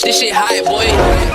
This shit hot, boy.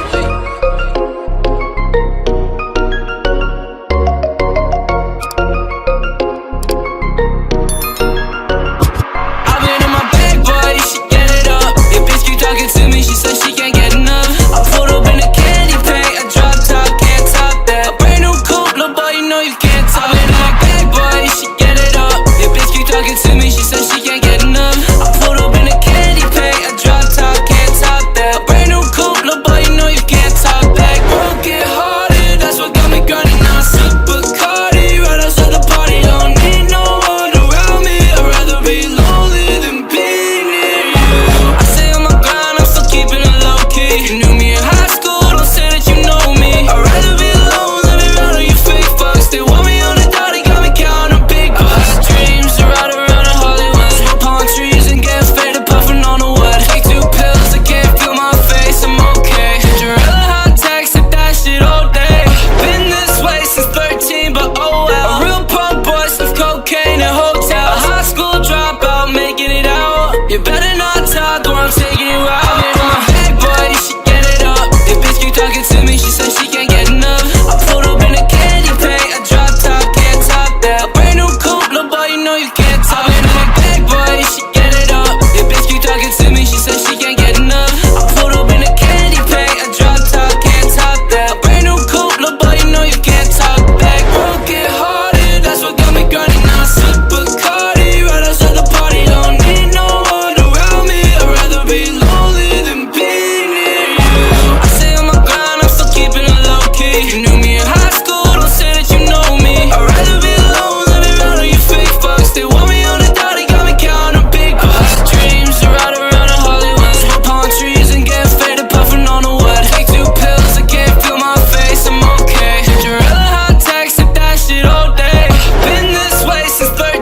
You better not talk or I'm taking you out. I've been on my bag, boy, she get it up. Your bitch keep talking to me, she said she can't get enough. I pulled up in a candy paint, a drop top, can't top that. A brand new coupe, little boy, you know you can't top. I've been on my bag, boy, she get it up. Your bitch keep talking to me, she said she can't get enough. I pulled up in a candy paint, a drop top, can't top that. A brand new coupe, little boy, you know you can't talk back. Work get harder, that's what got me grinding now. Super Cardi, right outside the party, don't need no since 13.